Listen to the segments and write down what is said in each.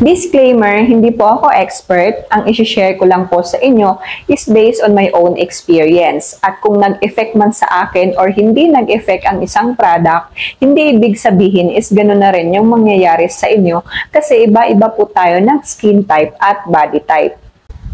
Disclaimer, hindi po ako expert. Ang isi-share ko lang po sa inyo is based on my own experience. At kung nag-effect man sa akin or hindi nag-effect ang isang product, hindi ibig sabihin is gano'n na rin yung mangyayari sa inyo kasi iba-iba po tayo ng skin type at body type.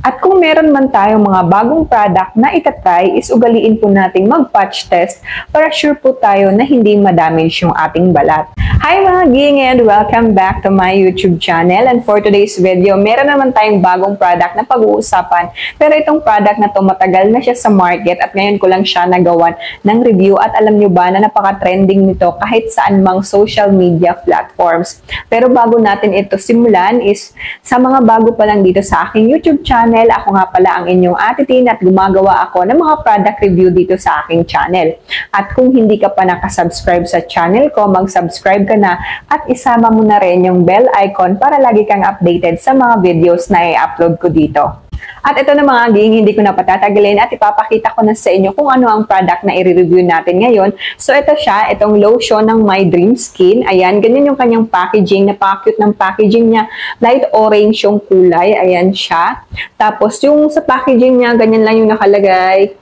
At kung meron man tayong mga bagong product na itatry, is ugaliin po natin mag-patch test para sure po tayo na hindi ma-damage yung ating balat. Hi mga ging and welcome back to my YouTube channel. And for today's video, meron naman tayong bagong product na pag-uusapan. Pero itong product na to matagal na siya sa market at ngayon ko lang siya nagawan ng review. At alam nyo ba na napaka-trending nito kahit saan mang social media platforms. Pero bago natin ito simulan is sa mga bago pa lang dito sa aking YouTube channel, ako nga pala ang inyong Ate Tin at gumagawa ako ng mga product review dito sa aking channel. At kung hindi ka pa nakasubscribe sa channel ko, mag-subscribe ka na at isama mo na rin yung bell icon para lagi kang updated sa mga videos na i-upload ko dito. At ito na mga ging, hindi ko na patatagalin at ipapakita ko na sa inyo kung ano ang product na i-review natin ngayon. So ito siya, itong lotion ng My Dream Skin. Ayan, ganyan yung kanyang packaging. Napaka-cute ng packaging niya. Light orange yung kulay. Ayan siya. Tapos yung sa packaging niya, ganyan lang yung nakalagay.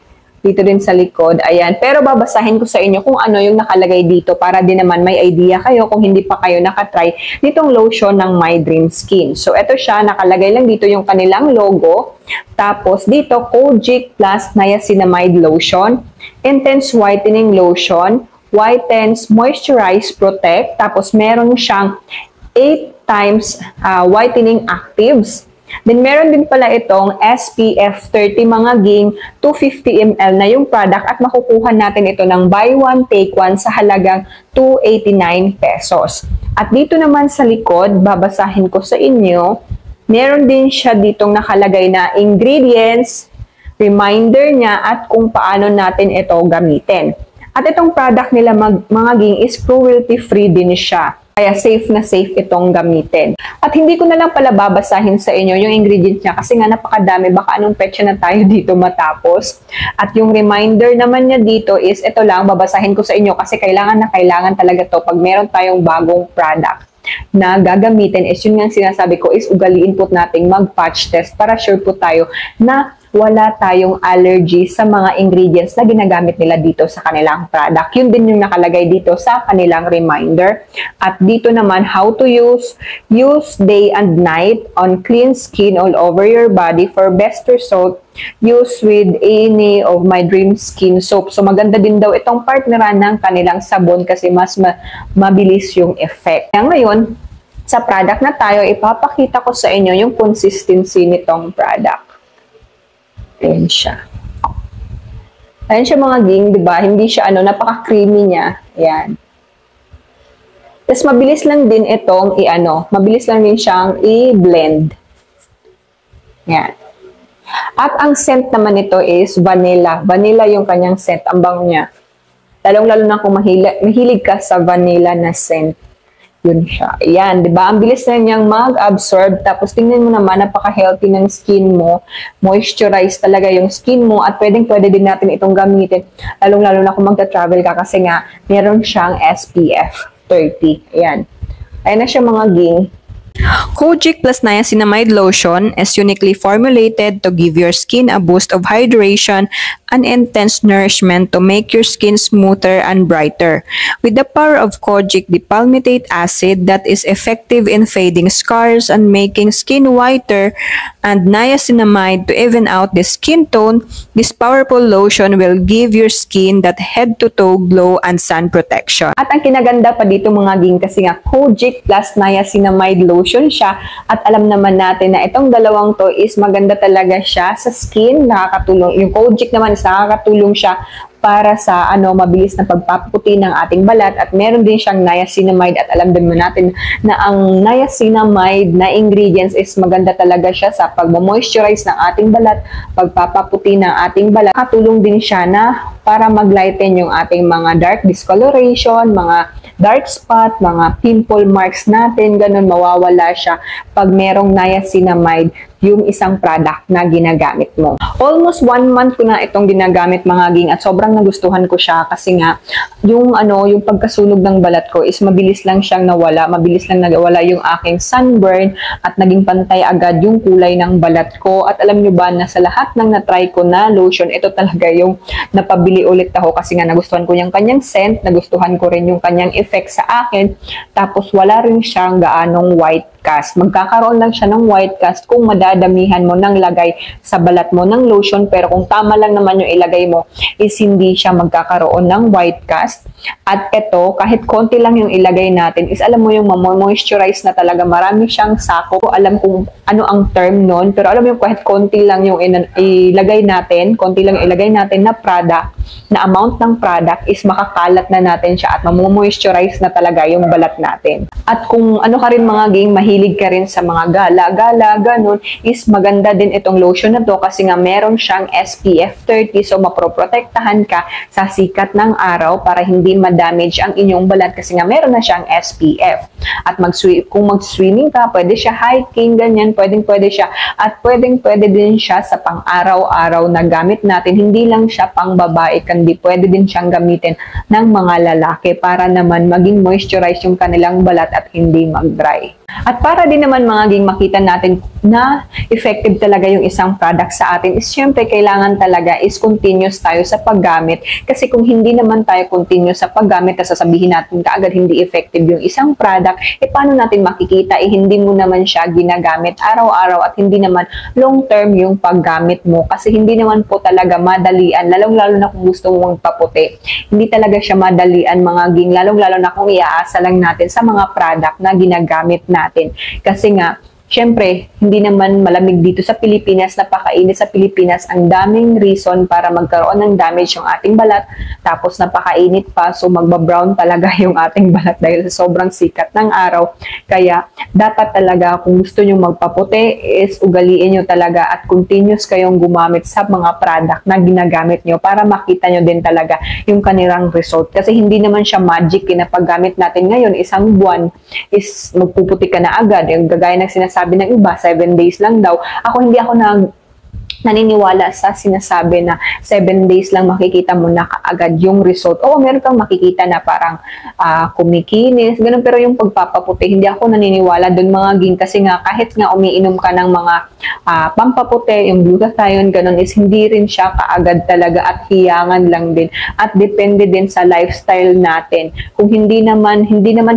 Dito din sa likod, ayan. Pero babasahin ko sa inyo kung ano yung nakalagay dito para din naman may idea kayo kung hindi pa kayo nakatry nitong lotion ng My Dream Skin. So, ito siya, nakalagay lang dito yung kanilang logo. Tapos, dito, Kojic Plus Niacinamide Lotion, Intense Whitening Lotion, Whitens, Moisturize, Protect. Tapos, meron siyang 8 times whitening actives. Then, meron din pala itong SPF 30 mga ging, 250 ml na yung product at makukuha natin ito ng buy one, take one sa halagang 289 pesos. At dito naman sa likod, babasahin ko sa inyo, meron din siya ditong nakalagay na ingredients, reminder niya at kung paano natin ito gamitin. At itong product nila mga ging is cruelty-free din siya. Kaya safe na safe itong gamitin. At hindi ko na lang pala babasahin sa inyo yung ingredients niya kasi nga napakadami, baka anong petsa na tayo dito matapos. At yung reminder naman niya dito is ito lang, babasahin ko sa inyo kasi kailangan na kailangan talaga to pag meron tayong bagong product na gagamitin. Is yun nga sinasabi ko is ugaliin po nating mag-patch test para sure po tayo na wala tayong allergy sa mga ingredients na ginagamit nila dito sa kanilang product. Yun din yung nakalagay dito sa kanilang reminder. At dito naman, how to use day and night on clean skin all over your body for best result. Use with any of My Dream Skin soap. So maganda din daw itong partneran ng kanilang sabon kasi mas mabilis yung effect. Kaya ngayon, sa product na tayo, ipapakita ko sa inyo yung consistency nitong product. Ayan siya. Ayan siya mga ging, diba? Hindi siya napaka-creamy niya. Ayan. Tapos mabilis lang din itong mabilis lang din siyang i-blend. Ayan. At ang scent naman nito is vanilla. Vanilla yung kanyang scent. Ang bango niya. Lalong-lalo na kung mahilig ka sa vanilla na scent. Yun siya. Ayan, di ba? Ang bilis na niyang mag-absorb. Tapos, tingnan mo naman, napaka-healthy ng skin mo. Moisturize talaga yung skin mo. At pwede din natin itong gamitin. Lalong-lalo na kung magta-travel ka kasi nga, meron siyang SPF 30. Ayan. Ayan na siya mga ging. Kojic Plus Niacinamide Lotion is uniquely formulated to give your skin a boost of hydration and intense nourishment to make your skin smoother and brighter. With the power of Kojic dipalmitate acid that is effective in fading scars and making skin whiter, and niacinamide to even out the skin tone, this powerful lotion will give your skin that head-to-toe glow and sun protection. At ang kinaganda pa dito mga ging kasi nga Kojic Plus Niacinamide Lotion siya at alam naman natin na itong dalawang to is maganda talaga siya sa skin, nakakatulong. Yung Kojic naman is nakakatulong siya para sa mabilis na pagpaputi ng ating balat at meron din siyang niacinamide at alam din mo natin na ang niacinamide na ingredients is maganda talaga siya sa pag-moisturize ng ating balat, pagpapaputi ng ating balat. Katulong din siya na para mag-lighten yung ating mga dark discoloration, mga dark spot, mga pimple marks natin, ganun mawawala siya pag merong niacinamide yung isang product na ginagamit mo. Almost 1 month ko na itong ginagamit mga ging at sobrang nagustuhan ko siya kasi nga yung yung pagkasunog ng balat ko is mabilis lang siyang nawala, mabilis lang nawala yung aking sunburn at naging pantay agad yung kulay ng balat ko. At alam nyo ba na sa lahat ng na-try ko na lotion, ito talaga yung napabili ulit ako kasi nga nagustuhan ko yung kanyang scent, nagustuhan ko rin yung kanyang effect sa akin, tapos wala rin siyang gaanong white cast. Magkakaroon lang siya ng white cast kung madadamihan mo ng lagay sa balat mo ng lotion, pero kung tama lang naman yung ilagay mo is hindi siya magkakaroon ng white cast. At ito, kahit konti lang yung ilagay natin is alam mo yung moisturize na talaga, marami siyang sako. Alam kung ano ang term nun, pero alam mo yung kahit konti lang yung ilagay natin, konti lang ilagay natin na product, na amount ng product is makakalat na natin siya at moisturize na talaga yung balat natin. At kung ano ka rin mga ging, mahilig ka rin sa mga gala, ganun, is maganda din itong lotion na to kasi nga meron siyang SPF 30, so maproprotektahan ka sa sikat ng araw para hindi ma-damage ang inyong balat kasi nga meron na siyang SPF. At kung mag-swimming ka, pwede siya hiking, ganyan, pwede siya. At pwede din siya sa pang-araw-araw na gamit natin. Hindi lang siya pang babae, kundi pwede din siyang gamitin ng mga lalaki para naman maging moisturize yung kanilang balat at hindi mag-dry. At para din naman mga ging makita natin na effective talaga yung isang product sa atin is syempre kailangan talaga is continuous tayo sa paggamit. Kasi kung hindi naman tayo continuous sa paggamit at sasabihin natin kaagad hindi effective yung isang product, paano natin makikita? Hindi mo naman siya ginagamit araw-araw at hindi naman long-term yung paggamit mo. Kasi hindi naman po talaga madalian, lalong-lalo na kung gusto mong paputi. Hindi talaga siya madalian mga ging, lalong-lalo na kung iaasa lang natin sa mga product na ginagamit natin. Kasi nga, syempre, hindi naman malamig dito sa Pilipinas, napakainit sa Pilipinas, ang daming reason para magkaroon ng damage yung ating balat, tapos napakainit pa, so magbabrown talaga yung ating balat dahil sa sobrang sikat ng araw. Kaya, dapat talaga kung gusto nyo magpaputi is ugaliin nyo talaga at continuous kayong gumamit sa mga product na ginagamit nyo para makita nyo din talaga yung kanilang result. Kasi hindi naman siya magic na paggamit natin ngayon, isang buwan is magpuputi ka na agad. Yung gagaya ng sinasabi ng iba, 7 days lang daw. Hindi ako naniniwala sa sinasabi na 7 days lang makikita mo na kaagad yung result. Oo, meron kang makikita na parang kumikinis, ganun, pero yung pagpapaputi, hindi ako naniniwala doon mga ging kasi nga kahit nga umiinom ka ng mga pampaputi, yung glutathione, ganun, is hindi rin siya kaagad talaga at hiyangan lang din. At depende din sa lifestyle natin. Kung hindi naman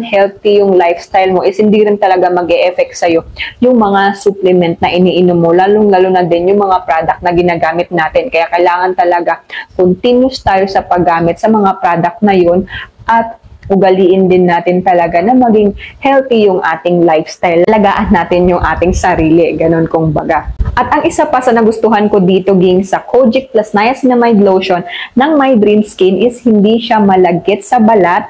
healthy yung lifestyle mo, is hindi rin talaga mag-e-effect sa'yo yung mga supplement na iniinom mo, lalong-lalo na din yung mga product na ginagamit natin. Kaya kailangan talaga continuous tayo sa paggamit sa mga product na yun at ugaliin din natin talaga na maging healthy yung ating lifestyle. Alagaan natin yung ating sarili, ganun kung baga. At ang isa pa sa nagustuhan ko dito ging sa Kojic Plus Niacinamide Lotion ng My Dream Skin is hindi siya malagkit sa balat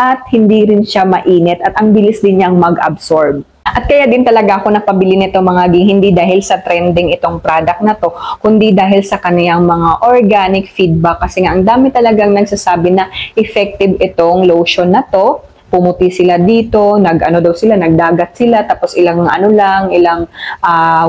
at hindi rin siya mainit at ang bilis din niyang mag-absorb. At kaya din talaga ako napabili nito mga ging, hindi dahil sa trending itong product na to, kundi dahil sa kaniyang mga organic feedback kasi nga ang dami talagang nagsasabi na effective itong lotion na to. Pumuti sila dito, nagdagat sila, tapos ilang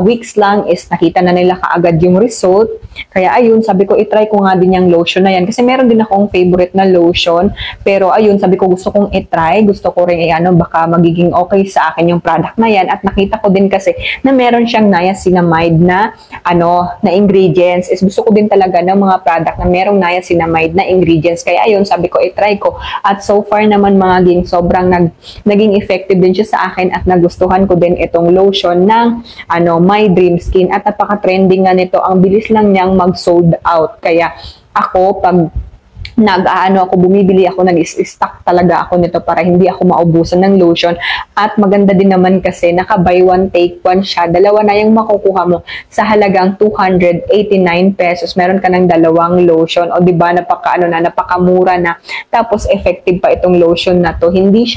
weeks lang is nakita na nila kaagad yung result. Kaya ayun, sabi ko itry ko nga din yung lotion na yan kasi meron din akong favorite na lotion, pero ayun, sabi ko gusto kong itry, gusto ko rin baka magiging okay sa akin yung product na yan. At nakita ko din kasi na meron siyang niacinamide na ingredients. Is gusto ko din talaga ng mga product na merong niacinamide na ingredients. Kaya ayun, sabi ko itry ko. At so far naman mga ging, sobrang naging effective din siya sa akin at nagustuhan ko din itong lotion ng My Dream Skin at napaka-trending nga nito. Ang bilis lang niyang mag-sold out. Kaya ako, pag bumibili ako, nag-stock talaga ako nito para hindi ako maubusan ng lotion. At maganda din naman kasi naka-buy one take one siya. Dalawa na yung makukuha mo sa halagang 289 pesos. Meron ka ng dalawang lotion. O diba, napakamura na. Tapos effective pa itong lotion na to. Hindi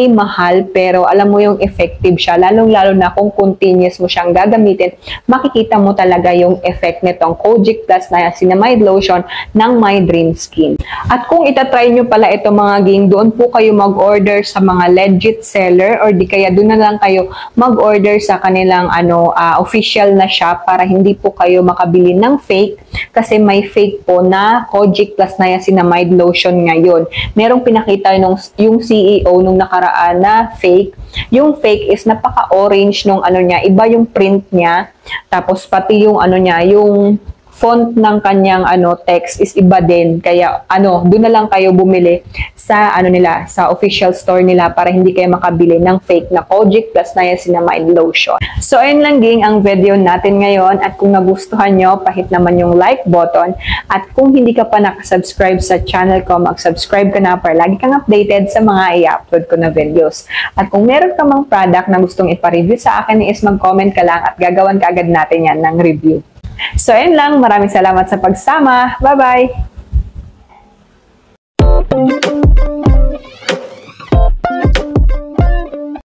mahal, pero alam mo yung effective siya. Lalong-lalo na kung continuous mo siyang gagamitin, makikita mo talaga yung effect nitong Kojic Plus Niacinamide Lotion ng My Dream skin. At kung itatry nyo pala ito mga ging, doon po kayo mag-order sa mga legit seller or di kaya doon na lang kayo mag-order sa kanilang official na shop para hindi po kayo makabili ng fake kasi may fake po na Kojic plus niacinamide lotion ngayon. Merong pinakita yung CEO nung nakaraan na fake. Yung fake is napaka-orange nung niya, iba yung print niya. Tapos pati yung yung font ng kanyang text is iba din. Kaya doon na lang kayo bumili sa nila, sa official store nila para hindi kayo makabili ng fake na Kojic plus niacinamide lotion. So ayun lang ging ang video natin ngayon at kung nagustuhan nyo, pahit naman yung like button at kung hindi ka pa nakasubscribe sa channel ko, mag-subscribe ka na para lagi kang updated sa mga i-upload ko na videos. At kung meron ka mang product na gustong ipa-review sa akin is mag-comment ka lang at gagawan ka agad natin yan ng review. So ayun lang, maraming salamat sa pagsama. Bye-bye!